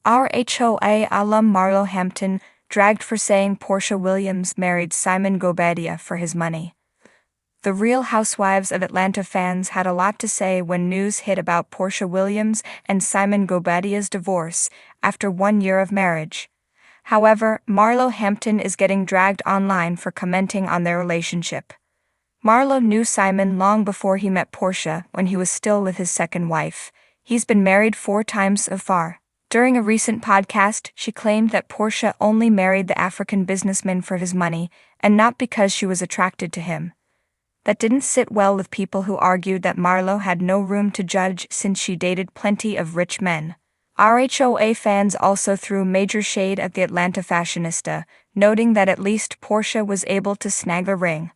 RHOA alum Marlo Hampton dragged for saying Porsha Williams married Simon Guobadia for his money. The Real Housewives of Atlanta fans had a lot to say when news hit about Porsha Williams and Simon Guobadia's divorce after 1 year of marriage. However, Marlo Hampton is getting dragged online for commenting on their relationship. Marlo knew Simon long before he met Porsha when he was still with his second wife. He's been married 4 times so far. During a recent podcast, she claimed that Porsha only married the African businessman for his money and not because she was attracted to him. That didn't sit well with people who argued that Marlo had no room to judge since she dated plenty of rich men. RHOA fans also threw major shade at the Atlanta fashionista, noting that at least Porsha was able to snag a ring.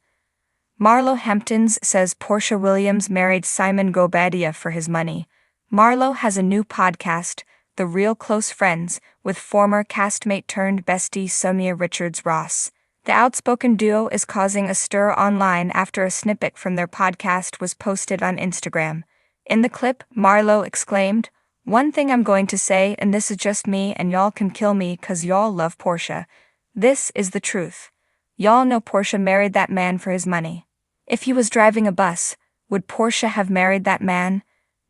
Marlo Hampton says Porsha Williams married Simon Guobadia for his money. Marlo has a new podcast, The Real Close Friends, with former castmate turned bestie Sonia Richards-Ross. The outspoken duo is causing a stir online after a snippet from their podcast was posted on Instagram. In the clip, Marlo exclaimed, "One thing I'm going to say, and this is just me and y'all can kill me 'cause y'all love Porsha. This is the truth. Y'all know Porsha married that man for his money. If he was driving a bus, would Porsha have married that man?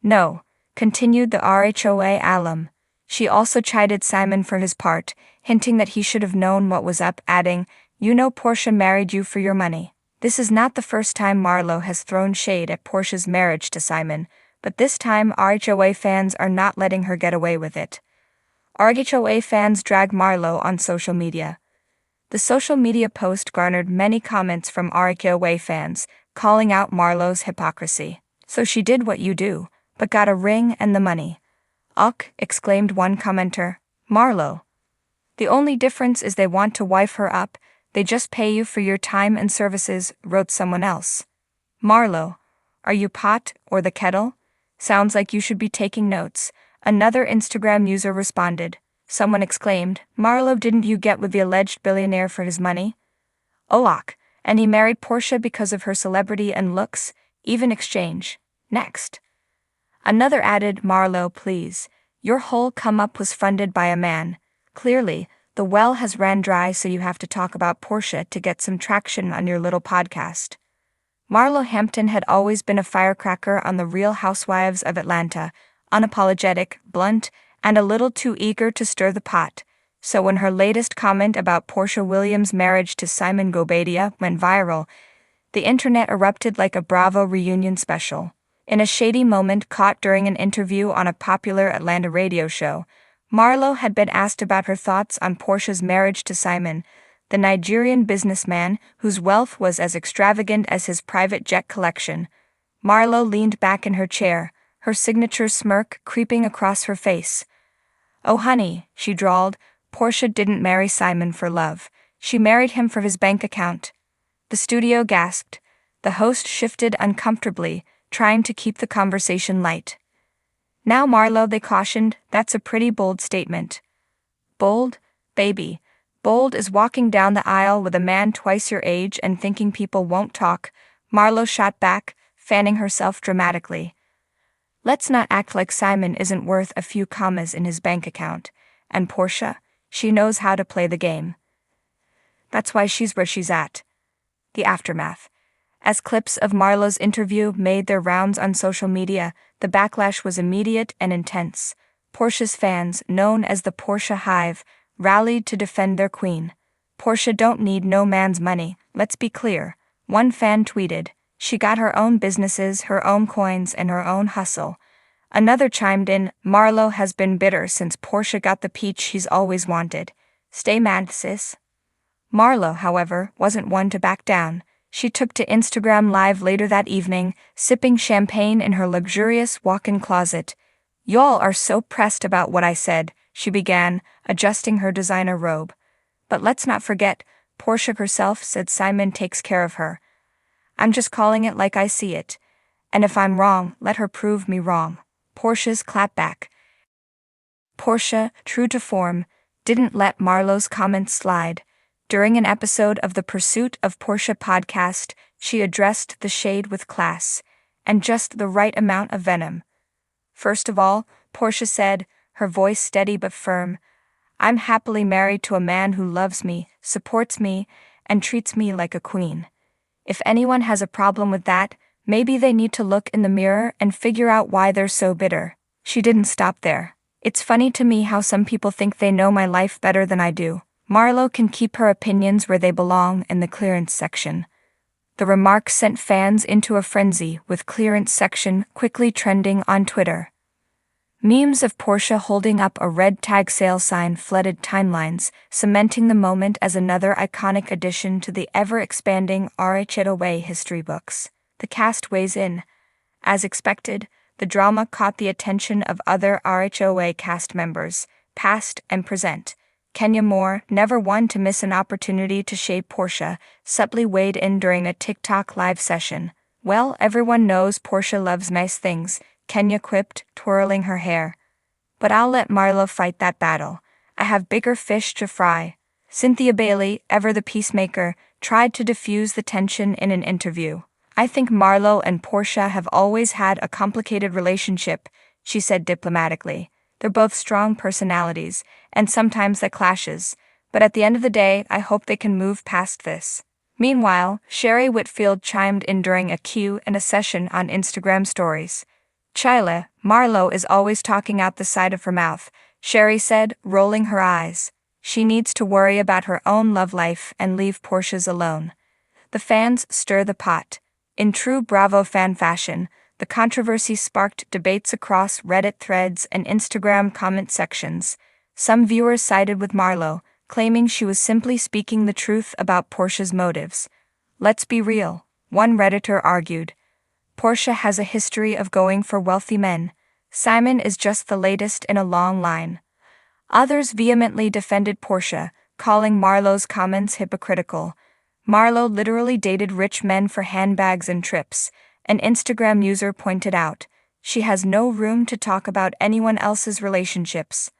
No," continued the RHOA alum. She also chided Simon for his part, hinting that he should have known what was up, adding, "You know Porsha married you for your money." This is not the first time Marlo has thrown shade at Porsha's marriage to Simon, but this time RHOA fans are not letting her get away with it. RHOA fans drag Marlo on social media. The social media post garnered many comments from RHOA fans, calling out Marlo's hypocrisy. "So she did what you do, but got a ring and the money. Ugh," exclaimed one commenter. "Marlo. The only difference is they want to wife her up, they just pay you for your time and services," wrote someone else. "Marlo, are you pot or the kettle? Sounds like you should be taking notes," another Instagram user responded. Someone exclaimed, "Marlo, didn't you get with the alleged billionaire for his money? Olak, and he married Porsha because of her celebrity and looks, even exchange. Next." Another added, "Marlo, please. Your whole come-up was funded by a man. Clearly, the well has ran dry, so you have to talk about Porsha to get some traction on your little podcast." Marlo Hampton had always been a firecracker on the Real Housewives of Atlanta, unapologetic, blunt, and a little too eager to stir the pot. So when her latest comment about Porsha Williams' marriage to Simon Guobadia went viral, the internet erupted like a Bravo reunion special. In a shady moment caught during an interview on a popular Atlanta radio show, Marlo had been asked about her thoughts on Porsha's marriage to Simon, the Nigerian businessman whose wealth was as extravagant as his private jet collection. Marlo leaned back in her chair, her signature smirk creeping across her face. "Oh honey," she drawled, "Porsha didn't marry Simon for love. She married him for his bank account." The studio gasped. The host shifted uncomfortably, trying to keep the conversation light. "Now Marlo," they cautioned, "that's a pretty bold statement." "Bold? Baby. Bold is walking down the aisle with a man twice your age and thinking people won't talk," Marlo shot back, fanning herself dramatically. "Let's not act like Simon isn't worth a few commas in his bank account. And Porsha, she knows how to play the game. That's why she's where she's at." The aftermath. As clips of Marlo's interview made their rounds on social media, the backlash was immediate and intense. Porsha's fans, known as the Porsha Hive, rallied to defend their queen. "Porsha don't need no man's money, let's be clear," one fan tweeted. "She got her own businesses, her own coins, and her own hustle." Another chimed in, "Marlo has been bitter since Porsha got the peach she's always wanted. Stay mad, sis." Marlo, however, wasn't one to back down. She took to Instagram Live later that evening, sipping champagne in her luxurious walk-in closet. "Y'all are so pressed about what I said," she began, adjusting her designer robe. "But let's not forget, Porsha herself said Simon takes care of her. I'm just calling it like I see it. And if I'm wrong, let her prove me wrong." Porsha's clapback. Porsha, true to form, didn't let Marlo's comments slide. During an episode of the Pursuit of Porsha podcast, she addressed the shade with class and just the right amount of venom. First of all, Porsha said, her voice steady but firm. "I'm happily married to a man who loves me, supports me, and treats me like a queen. If anyone has a problem with that, maybe they need to look in the mirror and figure out why they're so bitter." She didn't stop there. "It's funny to me how some people think they know my life better than I do." Marlo can keep her opinions where they belong, in the clearance section. The remark sent fans into a frenzy, with clearance section quickly trending on Twitter. Memes of Porsha holding up a red tag sale sign flooded timelines, cementing the moment as another iconic addition to the ever-expanding RHOA history books. The cast weighs in. As expected, the drama caught the attention of other RHOA cast members, past and present. Kenya Moore, never one to miss an opportunity to shade Porsha, subtly weighed in during a TikTok live session. "Well, everyone knows Porsha loves nice things," Kenya quipped, twirling her hair. "But I'll let Marlo fight that battle. I have bigger fish to fry." Cynthia Bailey, ever the peacemaker, tried to diffuse the tension in an interview. "I think Marlo and Porsha have always had a complicated relationship," she said diplomatically. "They're both strong personalities, and sometimes that clashes, but at the end of the day, I hope they can move past this." Meanwhile, Sherry Whitfield chimed in during a Q&A session on Instagram stories. "Chila, Marlo is always talking out the side of her mouth," Sherry said, rolling her eyes. "She needs to worry about her own love life and leave Porsha's alone." The fans stir the pot. In true Bravo fan fashion, the controversy sparked debates across Reddit threads and Instagram comment sections. Some viewers sided with Marlo, claiming she was simply speaking the truth about Porsha's motives. "Let's be real," one Redditor argued. "Porsha has a history of going for wealthy men. Simon is just the latest in a long line." Others vehemently defended Porsha, calling Marlo's comments hypocritical. "Marlo literally dated rich men for handbags and trips," an Instagram user pointed out. "She has no room to talk about anyone else's relationships."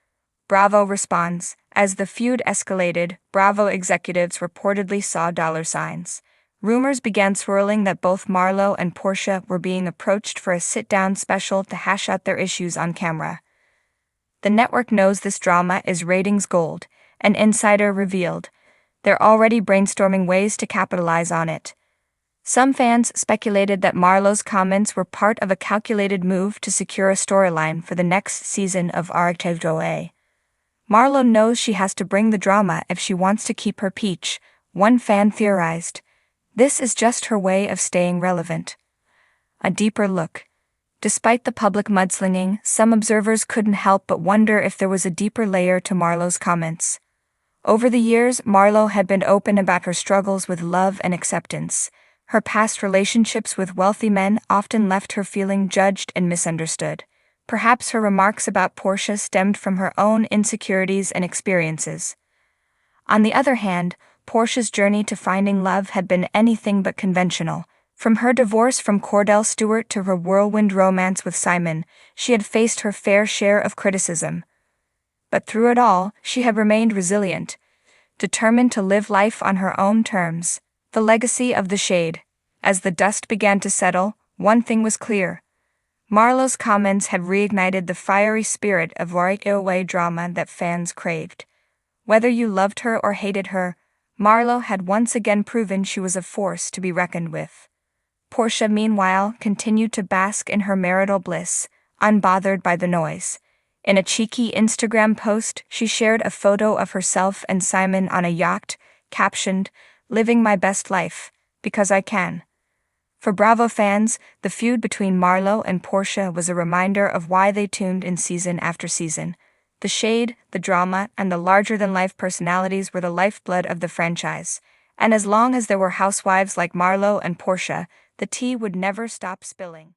Bravo responds. As the feud escalated, Bravo executives reportedly saw dollar signs. Rumors began swirling that both Marlo and Porsha were being approached for a sit-down special to hash out their issues on camera. The network knows this drama is ratings gold, an insider revealed. They're already brainstorming ways to capitalize on it. Some fans speculated that Marlo's comments were part of a calculated move to secure a storyline for the next season of RHOA. "Marlo knows she has to bring the drama if she wants to keep her peach," one fan theorized. "This is just her way of staying relevant." A deeper look. Despite the public mudslinging, some observers couldn't help but wonder if there was a deeper layer to Marlo's comments. Over the years, Marlo had been open about her struggles with love and acceptance. Her past relationships with wealthy men often left her feeling judged and misunderstood. Perhaps her remarks about Porsha stemmed from her own insecurities and experiences. On the other hand, Porsha's journey to finding love had been anything but conventional. From her divorce from Cordell Stewart to her whirlwind romance with Simon, she had faced her fair share of criticism. But through it all, she had remained resilient, determined to live life on her own terms. The legacy of the shade. As the dust began to settle, one thing was clear. Marlo's comments had reignited the fiery spirit of RHOA drama that fans craved. Whether you loved her or hated her, Marlo had once again proven she was a force to be reckoned with. Porsha, meanwhile, continued to bask in her marital bliss, unbothered by the noise. In a cheeky Instagram post, she shared a photo of herself and Simon on a yacht, captioned, "Living my best life, because I can." For Bravo fans, the feud between Marlo and Porsha was a reminder of why they tuned in season after season. The shade, the drama, and the larger-than-life personalities were the lifeblood of the franchise. And as long as there were housewives like Marlo and Porsha, the tea would never stop spilling.